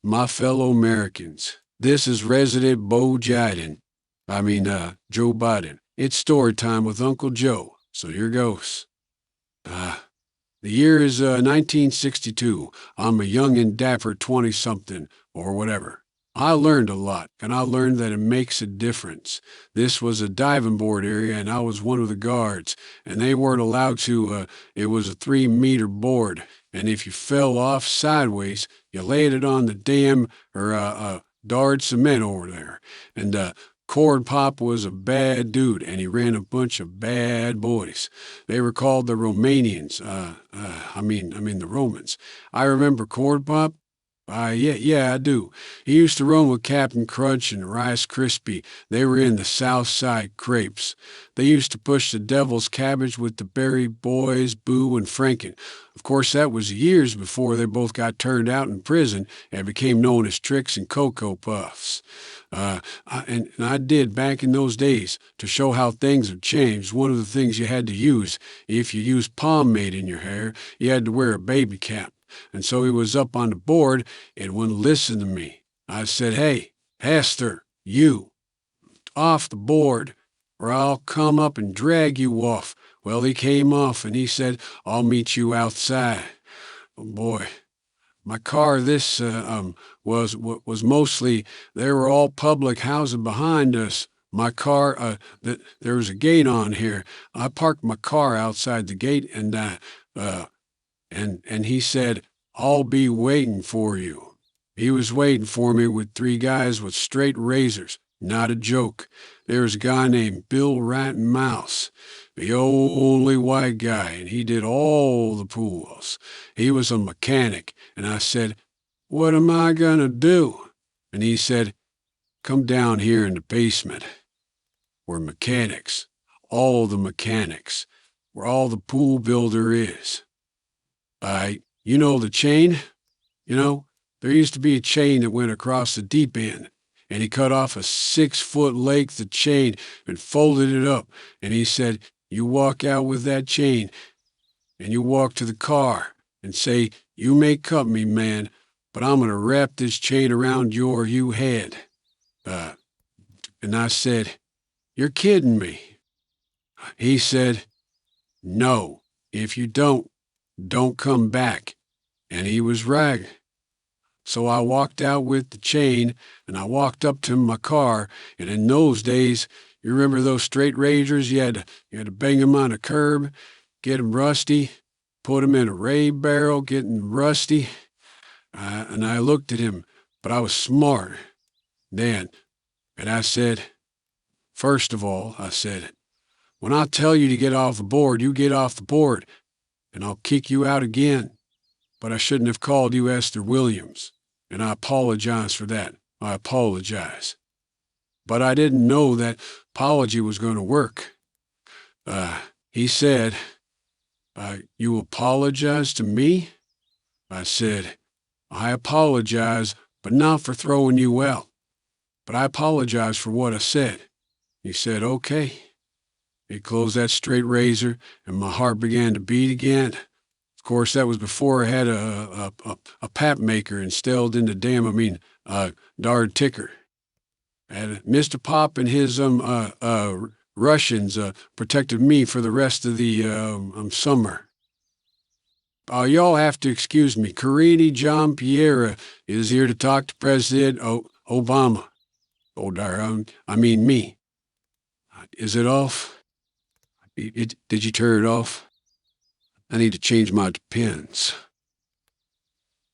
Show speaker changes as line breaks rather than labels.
My fellow Americans, this is resident Joe Biden. It's story time with Uncle Joe, so here goes. Uh, the year is 1962. I'm a young and dapper 20-something, or whatever. I learned a lot, and I learned that it makes a difference. This was a diving board area, and I was one of the guards, and they weren't allowed to, it was a 3-meter board, and if you fell off sideways, you laid it on the dam or Dard cement over there. And Cord Pop was a bad dude, and he ran a bunch of bad boys. They were called the Romanians. The Romans. I remember Cord Pop. Yeah, I do. He used to run with Captain Crunch and Rice Krispie. They were in the South Side Crepes. They used to push the Devil's Cabbage with the Berry Boys, Boo, and Franken. Of course, that was years before they both got turned out in prison and became known as Tricks and Cocoa Puffs. And I did back in those days to show how things have changed. One of the things you had to use, if you used pomade in your hair, you had to wear a baby cap. And so he was up on the board and wouldn't listen to me. I said, "Hey, Hester, you, off the board, or I'll come up and drag you off." Well, he came off and he said, "I'll meet you outside." Oh, boy. My car, was mostly, they were all public housing behind us. My car, there was a gate on here. I parked my car outside the gate and he said, "I'll be waiting for you." He was waiting for me with 3 guys with straight razors. Not a joke. There was a guy named Bill Rat Mouse, the only white guy, and he did all the pools. He was a mechanic, and I said, "What am I gonna do?" And he said, "Come down here in the basement. We're mechanics. All the mechanics. Where all the pool builder is. You know the chain? You know, there used to be a chain that went across the deep end, and he cut off a 6-foot length of chain and folded it up, and he said, 'You walk out with that chain, and you walk to the car and say, you may cut me, man, but I'm going to wrap this chain around you head.' And I said, 'You're kidding me.' He said, 'No, if you don't come back.' And he was right. So I walked out with the chain, and I walked up to my car, and in those days, you remember those straight razors? You had to bang them on a curb, get them rusty, put them in a ray barrel, getting rusty. And I looked at him, but I was smart then. And I said, first of all, I said, when I tell you to get off the board, you get off the board, and I'll kick you out again. But I shouldn't have called you Esther Williams, and I apologize for that. I apologize. But I didn't know that apology was going to work. He said, you apologize to me? I said, I apologize, but not for throwing you out. But I apologize for what I said. He said, okay. He closed that straight razor, and my heart began to beat again. Of course, that was before I had a pap maker installed in the Dard ticker. And Mr. Pop and his Russians protected me for the rest of the summer. Y'all have to excuse me. Carini John Pierre is here to talk to President Obama. Me. Is it off? Did you turn it off? I need to change my pins.